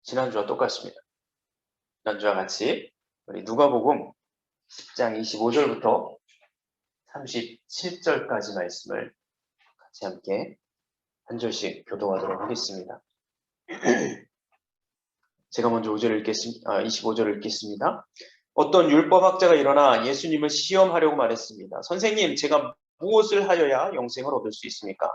지난주와 똑같습니다. 지난주와 같이 우리 누가복음 10장 25절부터 37절까지 말씀을 같이 함께 한 절씩 교독하도록 하겠습니다. 제가 먼저 25절을 읽겠습니다. 어떤 율법학자가 일어나 예수님을 시험하려고 말했습니다. 선생님, 제가 무엇을 하여야 영생을 얻을 수 있습니까?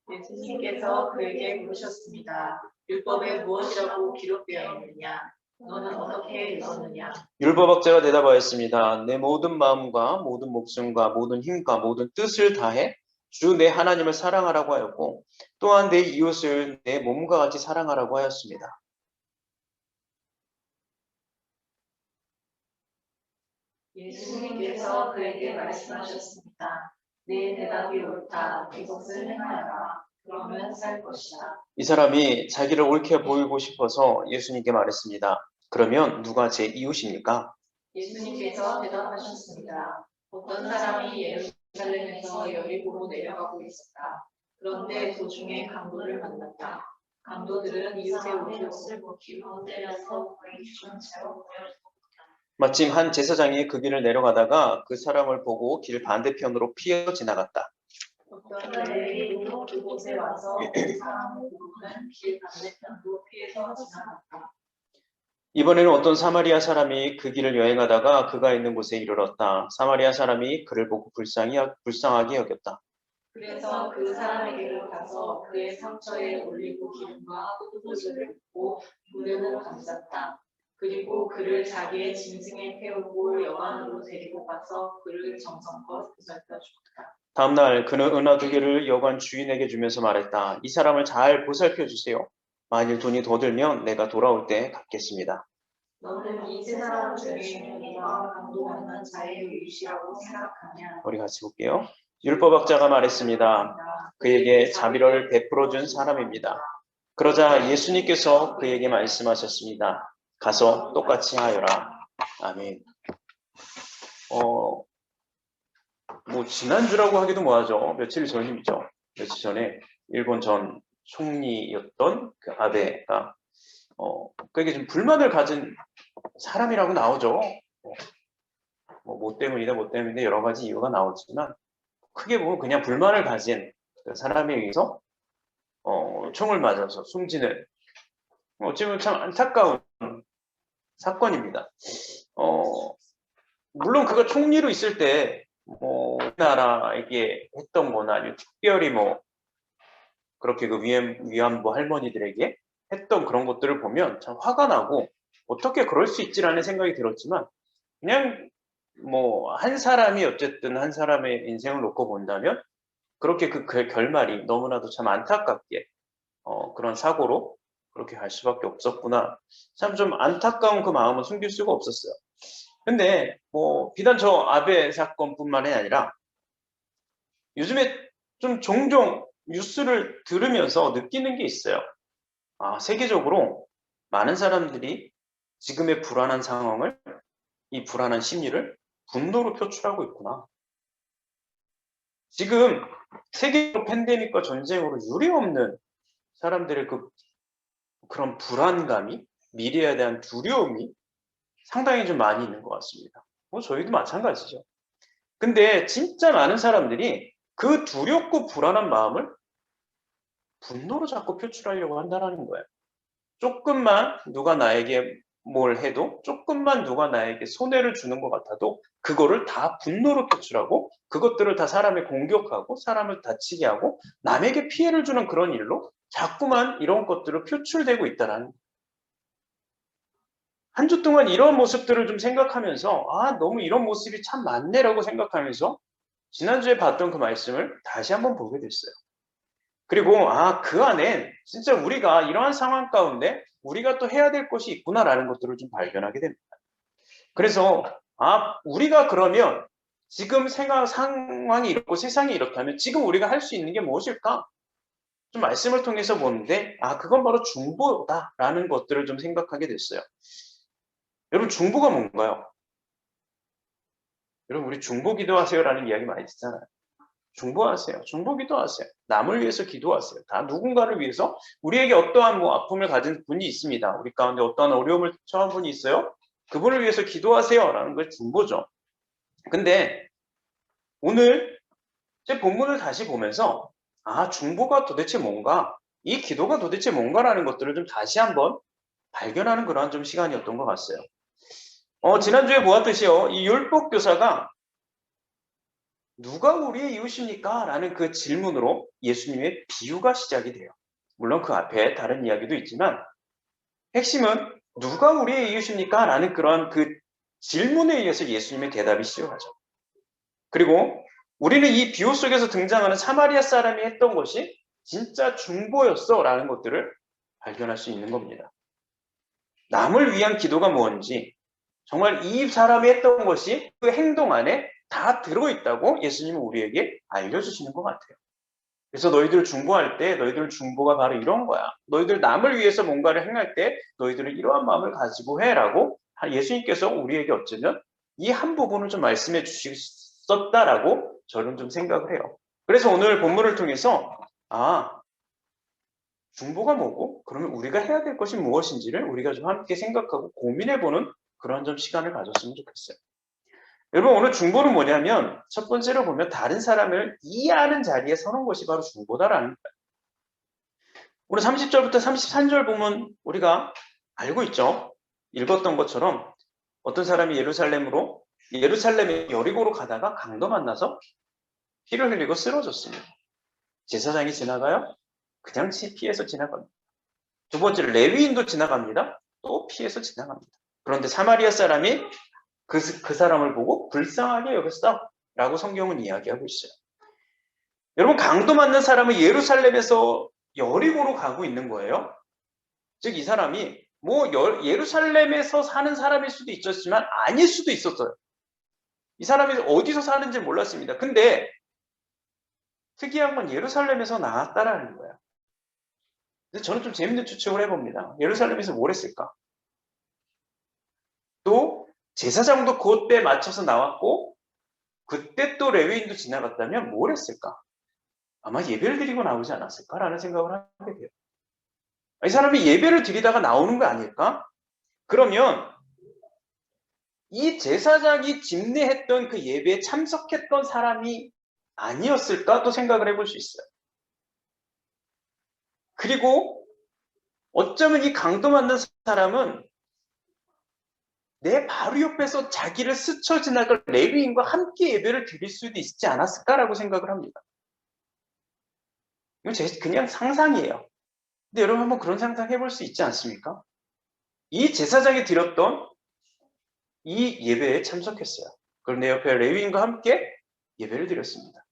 예수님께서 그에게 물으셨습니다. 율법에 무엇이라고 기록되어 있느냐? 너는 어떻게 읽었느냐? 율법학자가 대답하였습니다. 내 모든 마음과 모든 목숨과 모든 힘과 모든 뜻을 다해 주 내 하나님을 사랑하라고 하였고 또한 내 이웃을 내 몸과 같이 사랑하라고 하였습니다. 예수님께서 그에게 말씀하셨습니다. 내 대답이 옳다. 이것을 행하여라. 그러면 살 것이다. 이 사람이 자기를 옳게 보이고 싶어서 예수님께 말했습니다. 그러면 누가 제 이웃입니까? 예수님께서 대답하셨습니다. 어떤 사람이 예루살렘에서 여리고로 내려가고 있었다. 그런데 도중에 강도를 만났다. 강도들은 이웃의 옷을 벗기고 때려서 거의 죽은 채로 보여줬다. 마침 한 제사장이 그 길을 내려가다가 그 사람을 보고 길 반대편으로 피어 지나갔다. 어떤 레위인도 그곳에 와서 그 사람을 보고는 길 반대편으로 피해서 지나갔다. 이번에는 어떤 사마리아 사람이 그 길을 여행하다가 그가 있는 곳에 이르렀다. 사마리아 사람이 그를 보고 불쌍하게 여겼다. 그래서 그 사람에게로 가서 그의 상처에 올리고 기름과 포도주를 붓고 무릎을 감쌌다. 그리고 그를 자기의 짐승에 태우고 여관으로 데리고 가서 그를 정성껏 보살펴 주었다. 다음날 그는 은화 2개를 여관 주인에게 주면서 말했다. 이 사람을 잘 보살펴 주세요. 만일 돈이 더 들면 내가 돌아올 때 갚겠습니다. 너는 이 세 사람 중에 누가 강도 만난 자의 유익이라고 생각하냐? 우리 같이 볼게요. 율법학자가 말했습니다. 그에게 자비를 베풀어 준 사람입니다. 그러자 예수님께서 그에게 말씀하셨습니다. 가서 똑같이 하여라. 아멘. 지난주라고 하기도 뭐하죠. 며칠 전이죠. 며칠 전에 일본 전 총리였던 그 아베가 그에게 좀 불만을 가진 사람이라고 나오죠. 뭐 때문이다 뭐 때문인데 여러 가지 이유가 나오지만 크게 보면 그냥 불만을 가진 그 사람에 의해서 총을 맞아서 숨지는 어찌보면 참 안타까운 사건입니다. 물론 그가 총리로 있을 때 우리나라에게 했던 거나 아니면 특별히 그렇게 그 위안부 할머니들에게 했던 그런 것들을 보면 참 화가 나고 어떻게 그럴 수 있지라는 생각이 들었지만 그냥 한 사람이 어쨌든 한 사람의 인생을 놓고 본다면 그렇게 그 결말이 너무나도 참 안타깝게 그런 사고로 그렇게 갈 수밖에 없었구나. 참 좀 안타까운 그 마음은 숨길 수가 없었어요. 근데 비단 저 아베 사건뿐만이 아니라 요즘에 좀 종종 뉴스를 들으면서 느끼는 게 있어요. 세계적으로 많은 사람들이 지금의 불안한 상황을, 이 불안한 심리를 분노로 표출하고 있구나. 지금 세계적 팬데믹과 전쟁으로 유례없는 사람들의 그런 불안감이, 미래에 대한 두려움이 상당히 좀 많이 있는 것 같습니다. 저희도 마찬가지죠. 근데 진짜 많은 사람들이 그 두렵고 불안한 마음을 분노로 자꾸 표출하려고 한다는 거예요. 조금만 누가 나에게 뭘 해도, 조금만 누가 나에게 손해를 주는 것 같아도 그거를 다 분노로 표출하고 그것들을 다 사람을 공격하고 사람을 다치게 하고 남에게 피해를 주는 그런 일로 자꾸만 이런 것들을 표출되고 있다는, 한 주 동안 이런 모습들을 좀 생각하면서 너무 이런 모습이 참 많네라고 생각하면서 지난주에 봤던 그 말씀을 다시 한번 보게 됐어요. 그리고 그 안에 진짜 우리가 이러한 상황 가운데 우리가 또 해야 될 것이 있구나라는 것들을 좀 발견하게 됩니다. 그래서 우리가 그러면 지금 상황이 이렇고 세상이 이렇다면 지금 우리가 할 수 있는 게 무엇일까? 좀 말씀을 통해서 보는데 그건 바로 중보다라는 것들을 좀 생각하게 됐어요. 여러분, 중보가 뭔가요? 여러분, 우리 중보 기도하세요라는 이야기 많이 듣잖아요. 중보하세요. 중보 기도하세요. 남을 위해서 기도하세요. 다 누군가를 위해서 우리에게 어떠한 뭐 아픔을 가진 분이 있습니다. 우리 가운데 어떠한 어려움을 처한 분이 있어요. 그분을 위해서 기도하세요. 라는 걸 중보죠. 근데 오늘 제 본문을 다시 보면서 아, 중보가 도대체 뭔가? 이 기도가 도대체 뭔가라는 것들을 좀 다시 한번 발견하는 그러한 좀 시간이었던 것 같아요. 지난주에 보았듯이요. 이 율법 교사가 누가 우리의 이웃입니까? 라는 그 질문으로 예수님의 비유가 시작이 돼요. 물론 그 앞에 다른 이야기도 있지만 핵심은 누가 우리의 이웃입니까? 라는 그런 그 질문에 의해서 예수님의 대답이 시작하죠. 그리고 우리는 이 비유 속에서 등장하는 사마리아 사람이 했던 것이 진짜 중보였어 라는 것들을 발견할 수 있는 겁니다. 남을 위한 기도가 뭔지 정말 이 사람이 했던 것이 그 행동 안에 다 들어있다고 예수님은 우리에게 알려주시는 것 같아요. 그래서 너희들 중보할 때 너희들 중보가 바로 이런 거야. 너희들 남을 위해서 뭔가를 행할 때 너희들은 이러한 마음을 가지고 해라고 예수님께서 우리에게 어쩌면 이 한 부분을 좀 말씀해 주셨다라고 저는 좀 생각을 해요. 그래서 오늘 본문을 통해서 중보가 뭐고 그러면 우리가 해야 될 것이 무엇인지를 우리가 좀 함께 생각하고 고민해보는 그런 좀 시간을 가졌으면 좋겠어요. 여러분 오늘 중보는 뭐냐면 첫 번째로 보면 다른 사람을 이해하는 자리에 서는 것이 바로 중보다라는 거예요. 오늘 30절부터 33절 보면 우리가 알고 있죠. 읽었던 것처럼 어떤 사람이 예루살렘에 여리고로 가다가 강도 만나서 피를 흘리고 쓰러졌습니다. 제사장이 지나가요? 그냥 피해서 지나갑니다. 두 번째로 레위인도 지나갑니다. 또 피해서 지나갑니다. 그런데 사마리아 사람이 그 사람을 보고 불쌍하게 여겼어 라고 성경은 이야기하고 있어요. 여러분 강도 맞는 사람은 예루살렘에서 여리고로 가고 있는 거예요. 즉 이 사람이 뭐 예루살렘에서 사는 사람일 수도 있었지만 아닐 수도 있었어요. 이 사람이 어디서 사는지 몰랐습니다. 근데 특이한 건 예루살렘에서 나왔다라는 거예요. 그래서 저는 좀 재밌는 추측을 해봅니다. 예루살렘에서 뭘 했을까? 또 제사장도 그때 맞춰서 나왔고 그때 또 레위인도 지나갔다면 뭘 했을까? 아마 예배를 드리고 나오지 않았을까라는 생각을 하게 돼요. 이 사람이 예배를 드리다가 나오는 거 아닐까? 그러면 이 제사장이 집례했던 그 예배에 참석했던 사람이 아니었을까? 또 생각을 해볼 수 있어요. 그리고 어쩌면 이 강도 맞는 사람은 내 바로 옆에서 자기를 스쳐 지나갈 레위인과 함께 예배를 드릴 수도 있지 않았을까라고 생각을 합니다. 이건 그냥 상상이에요. 근데 여러분 한번 그런 상상 해볼 수 있지 않습니까? 이 제사장이 드렸던 이 예배에 참석했어요. 그리고 내 옆에 레위인과 함께 예배를 드렸습니다.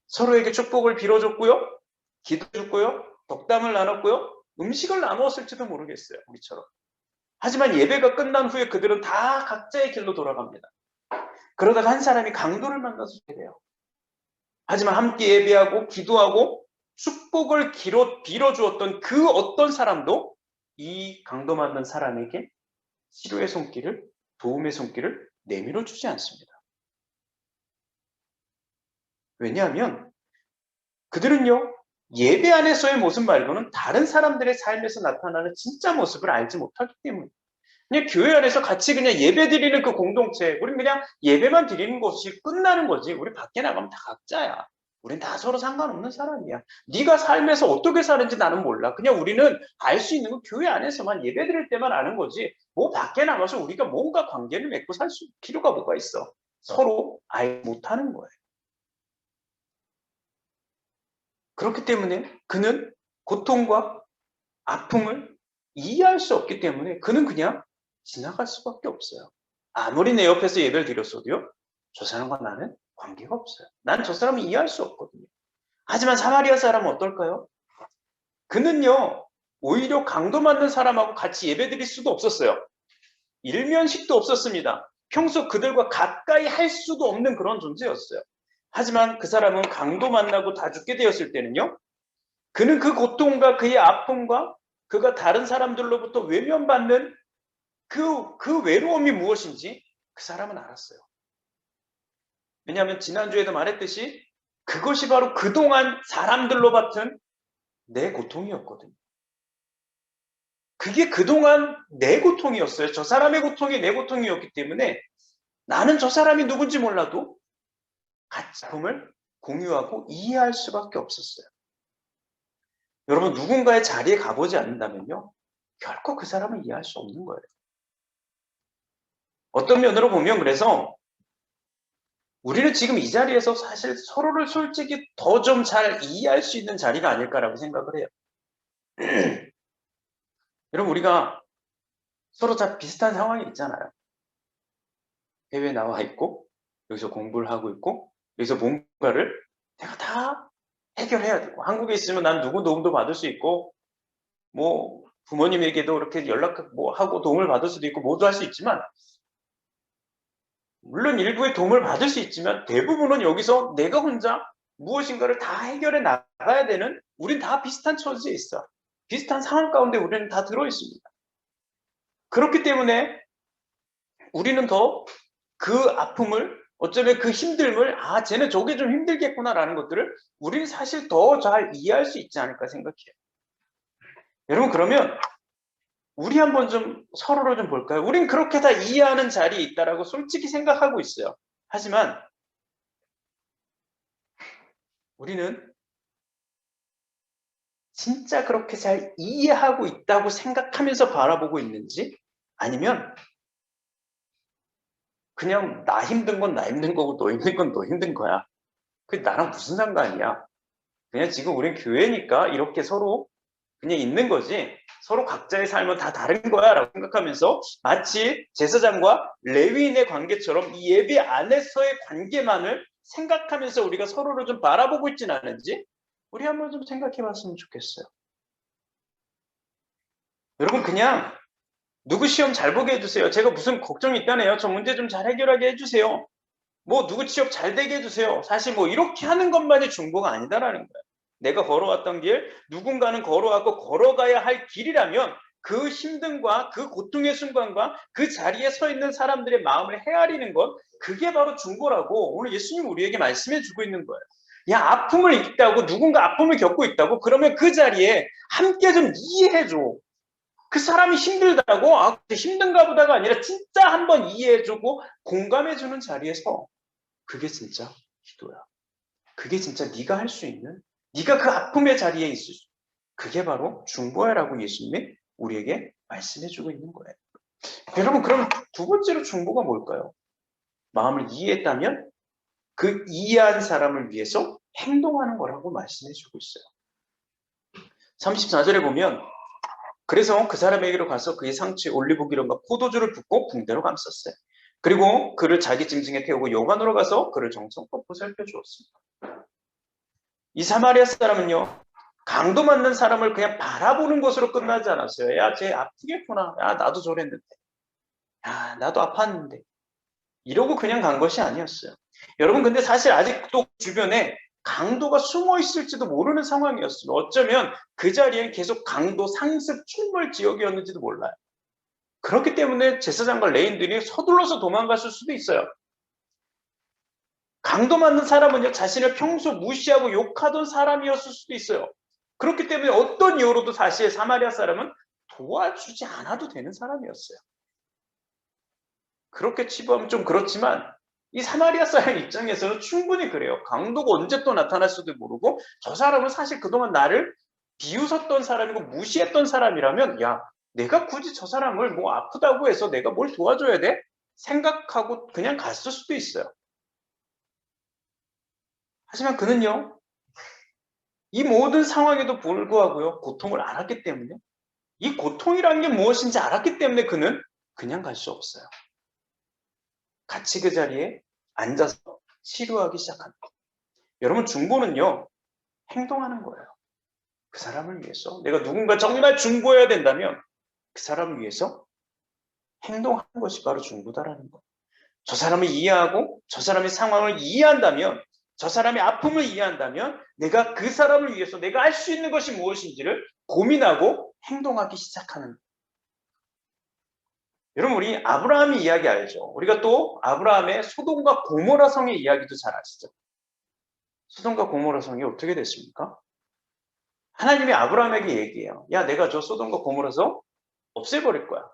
서로에게 축복을 빌어줬고요. 기도해줬고요. 덕담을 나눴고요. 음식을 나누었을지도 모르겠어요. 우리처럼. 하지만 예배가 끝난 후에 그들은 다 각자의 길로 돌아갑니다. 그러다가 한 사람이 강도를 만나서 돼요. 하지만 함께 예배하고 기도하고 축복을 빌어주었던 그 어떤 사람도 이 강도 맞는 사람에게 치료의 손길을, 도움의 손길을 내밀어 주지 않습니다. 왜냐하면 그들은요, 예배 안에서의 모습 말고는 다른 사람들의 삶에서 나타나는 진짜 모습을 알지 못하기 때문에 그냥 교회 안에서 같이 그냥 예배 드리는 그 공동체, 우린 그냥 예배만 드리는 것이 끝나는 거지. 우리 밖에 나가면 다 각자야. 우린 다 서로 상관없는 사람이야. 네가 삶에서 어떻게 사는지 나는 몰라. 그냥 우리는 알 수 있는 건 교회 안에서만 예배 드릴 때만 아는 거지. 뭐 밖에 나가서 우리가 뭔가 관계를 맺고 살 필요가 뭐가 있어. 서로 알지 못하는 거예요. 그렇기 때문에 그는 고통과 아픔을 이해할 수 없기 때문에 그는 그냥 지나갈 수밖에 없어요. 아무리 내 옆에서 예배를 드렸어도요. 저 사람과 나는 관계가 없어요. 난 저 사람을 이해할 수 없거든요. 하지만 사마리아 사람은 어떨까요? 그는요. 오히려 강도 맞는 사람하고 같이 예배 드릴 수도 없었어요. 일면식도 없었습니다. 평소 그들과 가까이 할 수도 없는 그런 존재였어요. 하지만 그 사람은 강도 만나고 다 죽게 되었을 때는요. 그는 그 고통과 그의 아픔과 그가 다른 사람들로부터 외면받는 그 외로움이 무엇인지 그 사람은 알았어요. 왜냐하면 지난주에도 말했듯이 그것이 바로 그동안 사람들로 봤던 내 고통이었거든요. 그게 그동안 내 고통이었어요. 저 사람의 고통이 내 고통이었기 때문에 나는 저 사람이 누군지 몰라도 같이 아픔을 공유하고 이해할 수밖에 없었어요. 여러분, 누군가의 자리에 가보지 않는다면요, 결코 그 사람을 이해할 수 없는 거예요. 어떤 면으로 보면 그래서 우리는 지금 이 자리에서 사실 서로를 솔직히 더 좀 잘 이해할 수 있는 자리가 아닐까라고 생각을 해요. 여러분, 우리가 서로 다 비슷한 상황이 있잖아요. 해외에 나와 있고, 여기서 공부를 하고 있고, 여기서 뭔가를 내가 다 해결해야 되고, 한국에 있으면 난 누구 도움도 받을 수 있고, 뭐 부모님에게도 이렇게 연락 뭐 하고 도움을 받을 수도 있고 모두 할 수 있지만, 물론 일부의 도움을 받을 수 있지만 대부분은 여기서 내가 혼자 무엇인가를 다 해결해 나가야 되는, 우린 다 비슷한 처지에 있어. 비슷한 상황 가운데 우리는 다 들어 있습니다. 그렇기 때문에 우리는 더 그 아픔을, 어쩌면 그 힘듦을, 쟤는 저게 좀 힘들겠구나라는 것들을 우리는 사실 더 잘 이해할 수 있지 않을까 생각해요. 여러분, 그러면 우리 한번 좀 서로를 좀 볼까요? 우린 그렇게 다 이해하는 자리에 있다라고 솔직히 생각하고 있어요. 하지만 우리는 진짜 그렇게 잘 이해하고 있다고 생각하면서 바라보고 있는지, 아니면 그냥 나 힘든 건 나 힘든 거고 너 힘든 건 너 힘든 거야. 그게 나랑 무슨 상관이야. 그냥 지금 우린 교회니까 이렇게 서로 그냥 있는 거지, 서로 각자의 삶은 다 다른 거야 라고 생각하면서 마치 제사장과 레위인의 관계처럼 이 예배 안에서의 관계만을 생각하면서 우리가 서로를 좀 바라보고 있지는 않은지 우리 한번 좀 생각해 봤으면 좋겠어요. 여러분, 그냥 누구 시험 잘 보게 해주세요. 제가 무슨 걱정이 있다네요. 저 문제 좀 잘 해결하게 해주세요. 뭐 누구 취업 잘 되게 해주세요. 사실 뭐 이렇게 하는 것만이 중보가 아니다라는 거예요. 내가 걸어왔던 길, 누군가는 걸어왔고 걸어가야 할 길이라면 그 힘듦과 그 고통의 순간과 그 자리에 서 있는 사람들의 마음을 헤아리는 것, 그게 바로 중보라고 오늘 예수님 우리에게 말씀해 주고 있는 거예요. 야, 아픔을 있다고, 누군가 아픔을 겪고 있다고, 그러면 그 자리에 함께 좀 이해해줘. 그 사람이 힘들다고, 힘든가 보다가 아니라 진짜 한번 이해해주고 공감해주는 자리에서, 그게 진짜 기도야. 그게 진짜 네가 할 수 있는, 네가 그 아픔의 자리에 있을 수, 그게 바로 중보야라고 예수님이 우리에게 말씀해주고 있는 거예요. 여러분, 그럼 두 번째로 중보가 뭘까요? 마음을 이해했다면 그 이해한 사람을 위해서 행동하는 거라고 말씀해주고 있어요. 34절에 보면, 그래서 그 사람에게로 가서 그의 상처에 올리브 기름과 포도주를 붓고 붕대로 감쌌어요. 그리고 그를 자기 짐승에 태우고 요관으로 가서 그를 정성껏 보살펴 주었습니다. 이 사마리아 사람은요, 강도 맞는 사람을 그냥 바라보는 것으로 끝나지 않았어요. 야, 쟤 아프겠구나. 야, 나도 저랬는데. 야, 나도 아팠는데. 이러고 그냥 간 것이 아니었어요. 여러분, 근데 사실 아직도 주변에 강도가 숨어 있을지도 모르는 상황이었어요. 어쩌면 그 자리엔 계속 강도 상습 충돌 지역이었는지도 몰라요. 그렇기 때문에 제사장과 레인들이 서둘러서 도망갔을 수도 있어요. 강도 맞는 사람은요, 자신을 평소 무시하고 욕하던 사람이었을 수도 있어요. 그렇기 때문에 어떤 이유로도 사실 사마리아 사람은 도와주지 않아도 되는 사람이었어요. 그렇게 치부하면 좀 그렇지만 이 사마리아 사람 입장에서는 충분히 그래요. 강도가 언제 또 나타날 수도 모르고, 저 사람은 사실 그동안 나를 비웃었던 사람이고 무시했던 사람이라면, 야, 내가 굳이 저 사람을 뭐 아프다고 해서 내가 뭘 도와줘야 돼? 생각하고 그냥 갔을 수도 있어요. 하지만 그는요, 이 모든 상황에도 불구하고요, 고통을 알았기 때문에, 이 고통이라는 게 무엇인지 알았기 때문에 그는 그냥 갈 수 없어요. 같이 그 자리에 앉아서 치료하기 시작합니다. 여러분, 중보는요, 행동하는 거예요. 그 사람을 위해서. 내가 누군가 정말 중보해야 된다면 그 사람을 위해서 행동하는 것이 바로 중보다라는 거예요. 저 사람을 이해하고 저 사람의 상황을 이해한다면, 저 사람의 아픔을 이해한다면 내가 그 사람을 위해서 내가 할 수 있는 것이 무엇인지를 고민하고 행동하기 시작하는 거예요. 여러분, 우리 아브라함의 이야기 알죠? 우리가 또 아브라함의 소돔과 고모라 성의 이야기도 잘 아시죠? 소돔과 고모라 성이 어떻게 됐습니까? 하나님이 아브라함에게 얘기해요. 야, 내가 저 소돔과 고모라 성 없애버릴 거야.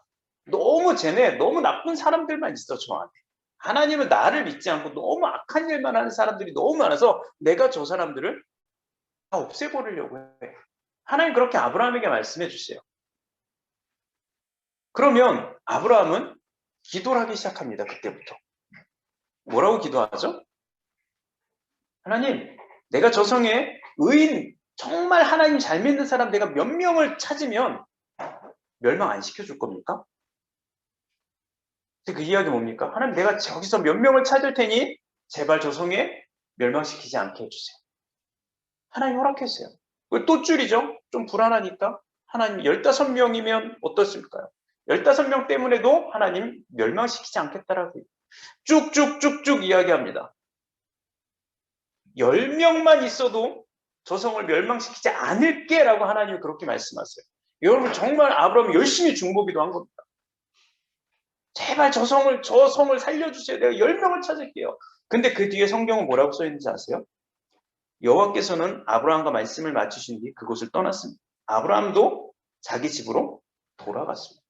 쟤네 너무 나쁜 사람들만 있어, 저 안에. 하나님은 나를 믿지 않고 너무 악한 일만 하는 사람들이 너무 많아서 내가 저 사람들을 다 없애버리려고 해. 하나님 그렇게 아브라함에게 말씀해 주세요. 그러면 아브라함은 기도를 하기 시작합니다. 그때부터. 뭐라고 기도하죠? 하나님, 내가 저 성에 의인, 정말 하나님 잘 믿는 사람 내가 몇 명을 찾으면 멸망 안 시켜줄 겁니까? 그 이야기 뭡니까? 하나님, 내가 저기서 몇 명을 찾을 테니 제발 저 성에 멸망시키지 않게 해주세요. 하나님 허락했어요. 또 줄이죠? 좀 불안하니까. 하나님 15명이면 어떻습니까요? 15명 때문에도 하나님 멸망시키지 않겠다라고 쭉쭉쭉쭉 이야기합니다. 10명만 있어도 저 성을 멸망시키지 않을게 라고 하나님이 그렇게 말씀하세요. 여러분, 정말 아브라함이 열심히 중보기도 한 겁니다. 제발 저 성을 살려주세요. 내가 10명을 찾을게요. 근데 그 뒤에 성경은 뭐라고 써있는지 아세요? 여호와께서는 아브라함과 말씀을 맞추신 뒤 그곳을 떠났습니다. 아브라함도 자기 집으로 돌아갔습니다.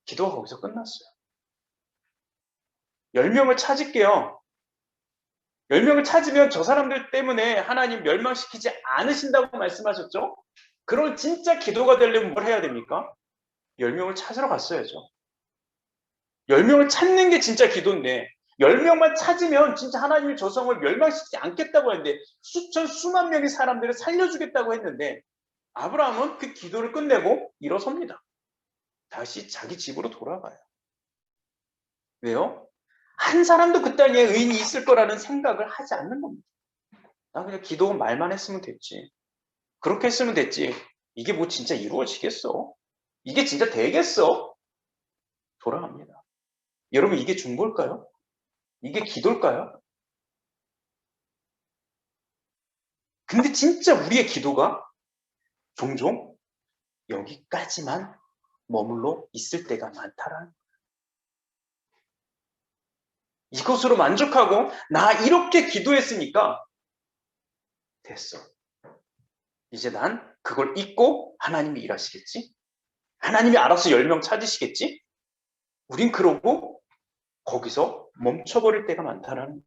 기도가 거기서 끝났어요. 10명을 찾을게요. 10명을 찾으면 저 사람들 때문에 하나님 멸망시키지 않으신다고 말씀하셨죠? 그런 진짜 기도가 되려면 뭘 해야 됩니까? 10명을 찾으러 갔어야죠. 10명을 찾는 게 진짜 기도인데 10명만 찾으면 진짜 하나님이 저 성을 멸망시키지 않겠다고 했는데 수만 명의 사람들을 살려주겠다고 했는데 아브라함은 그 기도를 끝내고 일어섭니다. 다시 자기 집으로 돌아가요. 왜요? 한 사람도 그 땅에 의인이 있을 거라는 생각을 하지 않는 겁니다. 난 그냥 기도 말만 했으면 됐지. 그렇게 했으면 됐지. 이게 뭐 진짜 이루어지겠어? 이게 진짜 되겠어? 돌아갑니다. 여러분, 이게 중보일까요? 이게 기도일까요? 근데 진짜 우리의 기도가 종종 여기까지만 머물러 있을 때가 많다라는, 이것으로 만족하고 나 이렇게 기도했으니까 됐어. 이제 난 그걸 잊고 하나님이 일하시겠지? 하나님이 알아서 10명 찾으시겠지? 우린 그러고 거기서 멈춰버릴 때가 많다라는.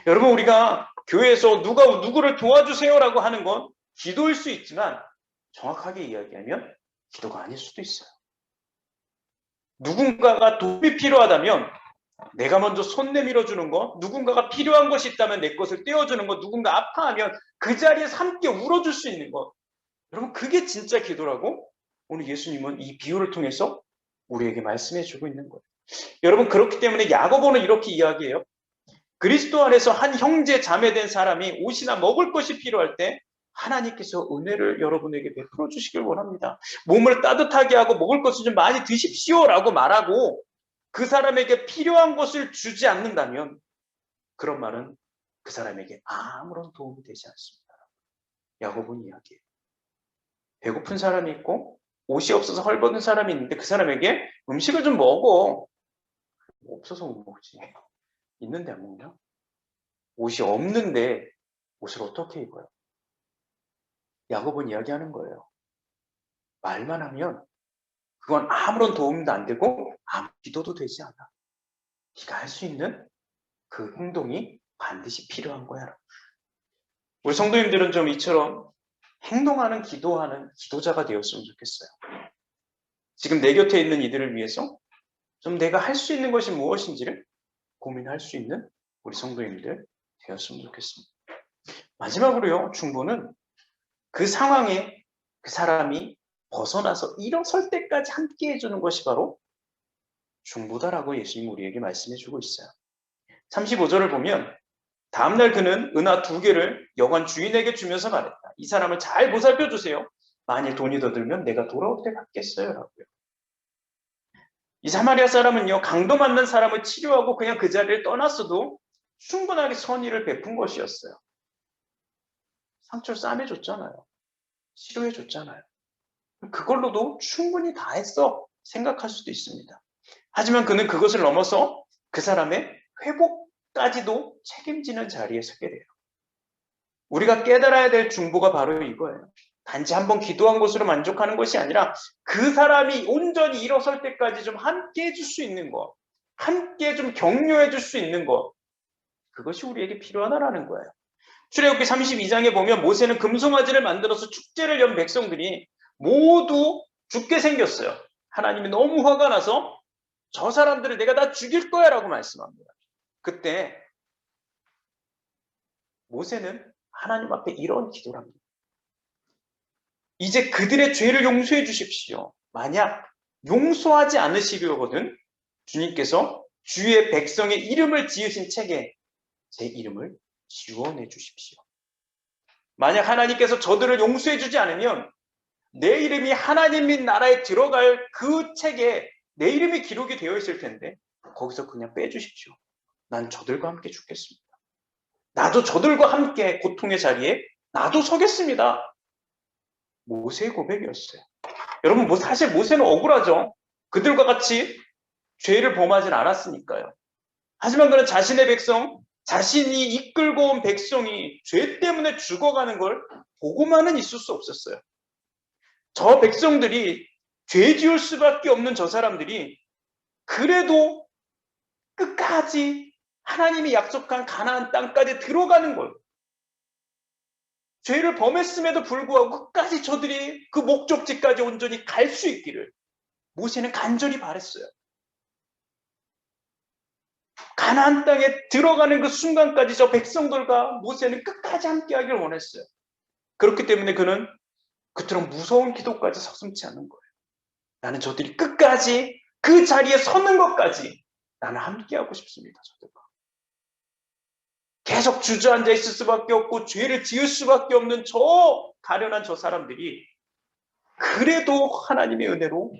여러분, 우리가 교회에서 누가 누구를 도와주세요라고 하는 건 기도일 수 있지만 정확하게 이야기하면 기도가 아닐 수도 있어요. 누군가가 도움이 필요하다면 내가 먼저 손 내밀어 주는 거, 누군가가 필요한 것이 있다면 내 것을 떼어주는 거, 누군가 아파하면 그 자리에서 함께 울어줄 수 있는 것. 여러분, 그게 진짜 기도라고 오늘 예수님은 이 비유를 통해서 우리에게 말씀해 주고 있는 거예요. 여러분, 그렇기 때문에 야고보는 이렇게 이야기해요. 그리스도 안에서 한 형제 자매된 사람이 옷이나 먹을 것이 필요할 때 하나님께서 은혜를 여러분에게 베풀어 주시길 원합니다. 몸을 따뜻하게 하고 먹을 것을 좀 많이 드십시오라고 말하고 그 사람에게 필요한 것을 주지 않는다면 그런 말은 그 사람에게 아무런 도움이 되지 않습니다. 야고보는 이야기해요. 배고픈 사람이 있고 옷이 없어서 헐벗은 사람이 있는데 그 사람에게 음식을 좀 먹어. 없어서 못 먹지. 있는데 안 먹냐? 옷이 없는데 옷을 어떻게 입어요? 야고보는 이야기하는 거예요. 말만 하면 그건 아무런 도움도 안 되고 아무 기도도 되지 않아. 네가 할 수 있는 그 행동이 반드시 필요한 거야. 우리 성도님들은 좀 이처럼 행동하는, 기도하는 기도자가 되었으면 좋겠어요. 지금 내 곁에 있는 이들을 위해서 좀 내가 할 수 있는 것이 무엇인지를 고민할 수 있는 우리 성도님들 되었으면 좋겠습니다. 마지막으로요, 중보는 그 상황에 그 사람이 벗어나서 일어설 때까지 함께 해주는 것이 바로 중보다라고 예수님 우리에게 말씀해 주고 있어요. 35절을 보면 다음날 그는 은하 2개를 여관 주인에게 주면서 말했다. 이 사람을 잘 보살펴 주세요. 만일 돈이 더 들면 내가 돌아올 때 갚겠어요. 라고요. 이 사마리아 사람은요, 강도 맞는 사람을 치료하고 그냥 그 자리를 떠났어도 충분하게 선의를 베푼 것이었어요. 상처를 싸매줬잖아요. 치료해줬잖아요. 그걸로도 충분히 다 했어 생각할 수도 있습니다. 하지만 그는 그것을 넘어서 그 사람의 회복까지도 책임지는 자리에 서게 돼요. 우리가 깨달아야 될 중보가 바로 이거예요. 단지 한번 기도한 것으로 만족하는 것이 아니라 그 사람이 온전히 일어설 때까지 좀 함께 해줄 수 있는 것, 함께 좀 격려해 줄 수 있는 것, 그것이 우리에게 필요하다라는 거예요. 출애굽기 32장에 보면 모세는 금송아지를 만들어서 축제를 연 백성들이 모두 죽게 생겼어요. 하나님이 너무 화가 나서 저 사람들을 내가 다 죽일 거야 라고 말씀합니다. 그때 모세는 하나님 앞에 이런 기도를 합니다. 이제 그들의 죄를 용서해 주십시오. 만약 용서하지 않으시려거든 주님께서 주의 백성의 이름을 지으신 책에 제 이름을 지워내 주십시오. 만약 하나님께서 저들을 용서해 주지 않으면 내 이름이 하나님 및 나라에 들어갈 그 책에 내 이름이 기록이 되어 있을 텐데 거기서 그냥 빼주십시오. 난 저들과 함께 죽겠습니다. 나도 저들과 함께 고통의 자리에 나도 서겠습니다. 모세의 고백이었어요. 여러분, 사실 모세는 억울하죠. 그들과 같이 죄를 범하진 않았으니까요. 하지만 그는 자신의 백성, 자신이 이끌고 온 백성이 죄 때문에 죽어가는 걸 보고만은 있을 수 없었어요. 저 백성들이 죄 지을 수밖에 없는 저 사람들이 그래도 끝까지 하나님이 약속한 가나안 땅까지 들어가는 걸, 죄를 범했음에도 불구하고 끝까지 저들이 그 목적지까지 온전히 갈 수 있기를 모세는 간절히 바랬어요. 가나안 땅에 들어가는 그 순간까지 저 백성들과 모세는 끝까지 함께하기를 원했어요. 그렇기 때문에 그는 그토록 무서운 기도까지 서슴지 않는 거예요. 나는 저들이 끝까지 그 자리에 서는 것까지 나는 함께하고 싶습니다. 저들과. 계속 주저앉아 있을 수밖에 없고 죄를 지을 수밖에 없는 저 가련한 저 사람들이 그래도 하나님의 은혜로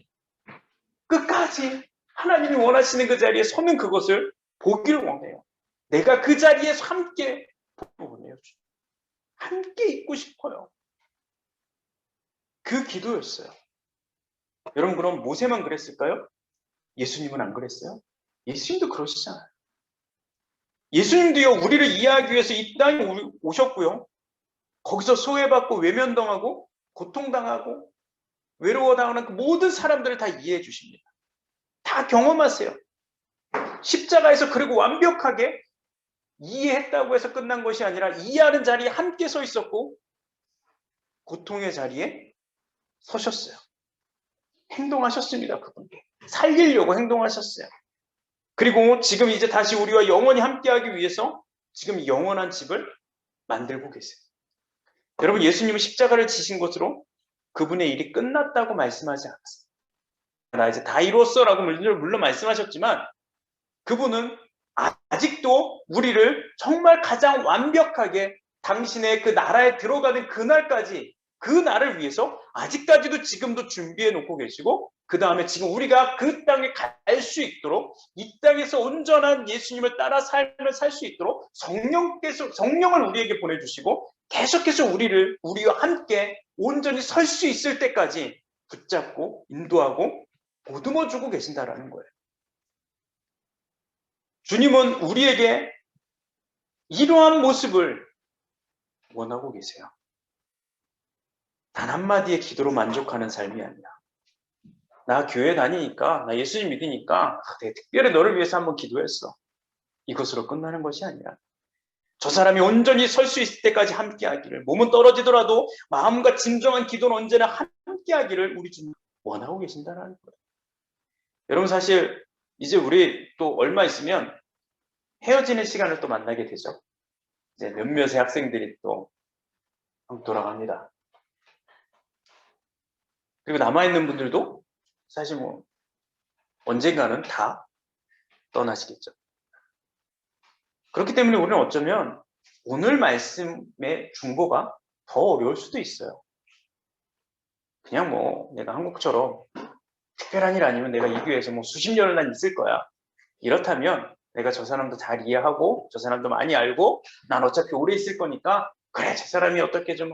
끝까지 하나님이 원하시는 그 자리에 서는 그것을 보기를 원해요. 내가 그 자리에서 함께 보기를 원해요. 함께 있고 싶어요. 그 기도였어요. 여러분, 그럼 모세만 그랬을까요? 예수님은 안 그랬어요? 예수님도 그러시잖아요. 예수님도요, 우리를 이해하기 위해서 이 땅에 오셨고요. 거기서 소외받고 외면당하고 고통당하고 외로워당하는 그 모든 사람들을 다 이해해 주십니다. 다 경험하세요. 십자가에서 그리고 완벽하게 이해했다고 해서 끝난 것이 아니라 이해하는 자리에 함께 서 있었고 고통의 자리에 서셨어요. 행동하셨습니다. 그분께. 살리려고 행동하셨어요. 그리고 지금 이제 다시 우리와 영원히 함께하기 위해서 지금 영원한 집을 만들고 계세요. 여러분, 예수님은 십자가를 지신 것으로 그분의 일이 끝났다고 말씀하지 않았어요. 나 이제 다 이뤘어 라고 물론 말씀하셨지만 그분은 아직도 우리를 정말 가장 완벽하게 당신의 그 나라에 들어가는 그날까지 그 날을 위해서 아직까지도 지금도 준비해 놓고 계시고 그 다음에 지금 우리가 그 땅에 갈 수 있도록 이 땅에서 온전한 예수님을 따라 삶을 살 수 있도록 성령을 우리에게 보내주시고 계속해서 우리와 함께 온전히 설 수 있을 때까지 붙잡고 인도하고 보듬어주고 계신다라는 거예요. 주님은 우리에게 이러한 모습을 원하고 계세요. 단 한마디의 기도로 만족하는 삶이 아니라 나 교회 다니니까, 나 예수님 믿으니까 내가 특별히 너를 위해서 한번 기도했어. 이것으로 끝나는 것이 아니라 저 사람이 온전히 설 수 있을 때까지 함께하기를, 몸은 떨어지더라도 마음과 진정한 기도는 언제나 함께하기를 우리 주님 원하고 계신다는 거예요. 여러분, 사실 이제 우리 또 얼마 있으면 헤어지는 시간을 또 만나게 되죠. 이제 몇몇의 학생들이 또 돌아갑니다. 그리고 남아있는 분들도 사실 뭐 언젠가는 다 떠나시겠죠. 그렇기 때문에 우리는 어쩌면 오늘 말씀의 중보가 더 어려울 수도 있어요. 그냥 뭐 내가 한국처럼 특별한 일 아니면 내가 이 교회에서 뭐 수십 년을 난 있을 거야. 이렇다면 내가 저 사람도 잘 이해하고 저 사람도 많이 알고 난 어차피 오래 있을 거니까 그래, 저 사람이 어떻게 좀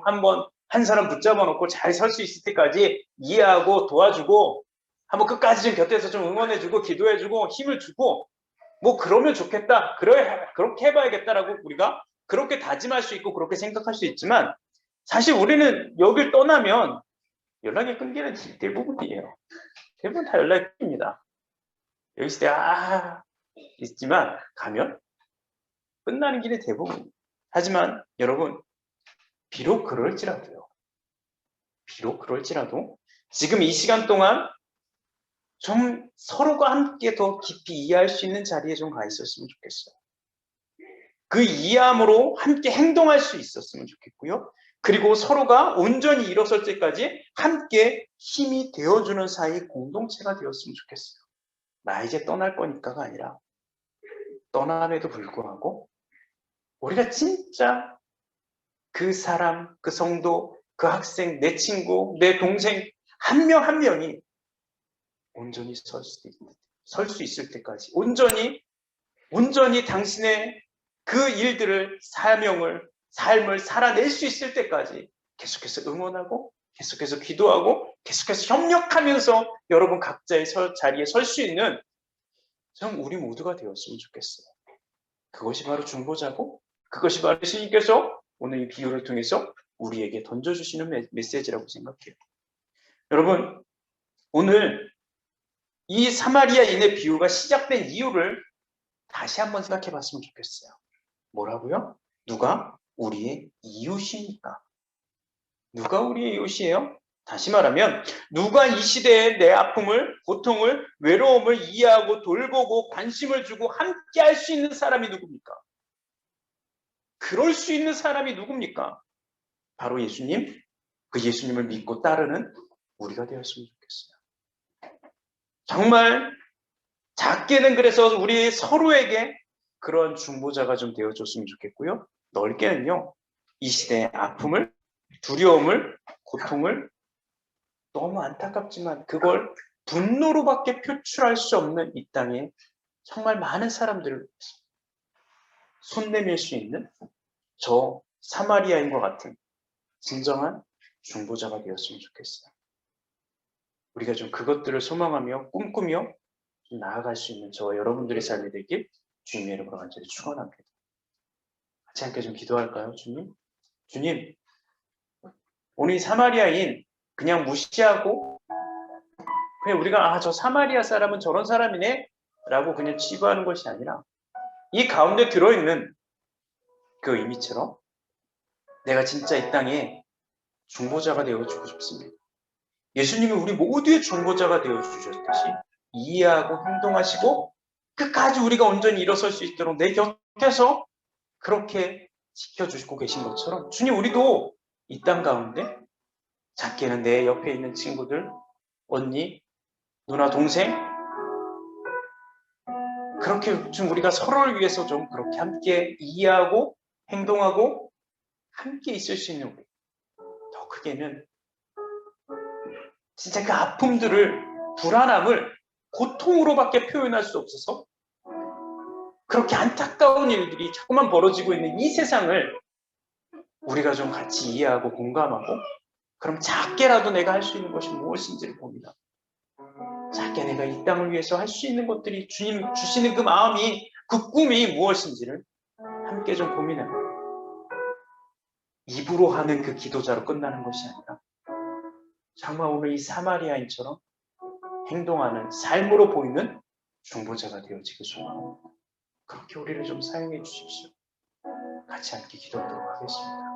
한 사람 붙잡아 놓고 잘 설 수 있을 때까지 이해하고 도와주고 한번 끝까지 좀 곁에서 좀 응원해주고 기도해주고 힘을 주고 뭐 그러면 좋겠다. 그렇게 해봐야겠다라고 우리가 그렇게 다짐할 수 있고 그렇게 생각할 수 있지만 사실 우리는 여길 떠나면 연락이 끊기는 대부분이에요. 대부분 다 연락이 끊깁니다. 여기서 내가 있지만 가면 끝나는 길이 대부분. 하지만 여러분 비록 그럴지라도 지금 이 시간 동안 좀 서로가 함께 더 깊이 이해할 수 있는 자리에 좀 가 있었으면 좋겠어요. 그 이해함으로 함께 행동할 수 있었으면 좋겠고요. 그리고 서로가 온전히 일어설 때까지 함께 힘이 되어주는 사이 공동체가 되었으면 좋겠어요. 나 이제 떠날 거니까가 아니라 떠남에도 불구하고 우리가 진짜 그 사람, 그 성도, 그 학생, 내 친구, 내 동생 한 명 한 명이 온전히 설 수 있을 때까지 온전히 당신의 그 일들을 삶을 살아낼 수 있을 때까지 계속해서 응원하고 계속해서 기도하고 계속해서 협력하면서 여러분 각자의 자리에 설 수 있는 참 우리 모두가 되었으면 좋겠어요. 그것이 바로 중보자고 그것이 바로 예수님께서 오늘 이 비유를 통해서 우리에게 던져주시는 메시지라고 생각해요. 여러분 오늘 이 사마리아인의 비유가 시작된 이유를 다시 한번 생각해 봤으면 좋겠어요. 뭐라고요? 누가 우리의 이웃입니까? 누가 우리의 이웃이에요? 다시 말하면 누가 이 시대에 내 아픔을, 고통을, 외로움을 이해하고 돌보고 관심을 주고 함께 할 수 있는 사람이 누굽니까? 그럴 수 있는 사람이 누굽니까? 바로 예수님, 그 예수님을 믿고 따르는 우리가 되었으면 좋겠어요. 정말 작게는 그래서 우리 서로에게 그런 중보자가 좀 되어줬으면 좋겠고요. 넓게는요. 이 시대의 아픔을, 두려움을, 고통을 너무 안타깝지만 그걸 분노로밖에 표출할 수 없는 이 땅에 정말 많은 사람들을 손 내밀 수 있는 저 사마리아인과 같은 진정한 중보자가 되었으면 좋겠어요. 우리가 좀 그것들을 소망하며 꿈꾸며 좀 나아갈 수 있는 저와 여러분들의 삶이 되길 주님의 이름으로 간절히 축원합니다. 같이 함께 좀 기도할까요, 주님? 주님, 오늘 이 사마리아인 그냥 무시하고 그냥 우리가 저 사마리아 사람은 저런 사람이네 라고 그냥 치부하는 것이 아니라 이 가운데 들어있는 그 의미처럼 내가 진짜 이 땅에 중보자가 되어주고 싶습니다. 예수님이 우리 모두의 중보자가 되어주셨듯이 이해하고 행동하시고 끝까지 우리가 온전히 일어설 수 있도록 내 곁에서 그렇게 지켜주시고 계신 것처럼 주님 우리도 이 땅 가운데 작게는 내 옆에 있는 친구들, 언니, 누나, 동생 그렇게 좀 우리가 서로를 위해서 좀 그렇게 함께 이해하고 행동하고 함께 있을 수 있는 우리. 더 크게는 진짜 그 아픔들을 불안함을 고통으로밖에 표현할 수 없어서 그렇게 안타까운 일들이 자꾸만 벌어지고 있는 이 세상을 우리가 좀 같이 이해하고 공감하고 그럼 작게라도 내가 할 수 있는 것이 무엇인지를 봅니다. 작게 내가 이 땅을 위해서 할 수 있는 것들이 주님 주시는 그 마음이 그 꿈이 무엇인지를 함께 좀 고민해요. 입으로 하는 그 기도자로 끝나는 것이 아니라 정말 오늘 이 사마리아인처럼 행동하는 삶으로 보이는 중보자가 되어지길 소원합니다. 그렇게 우리를 좀 사용해 주십시오. 같이 함께 기도하도록 하겠습니다.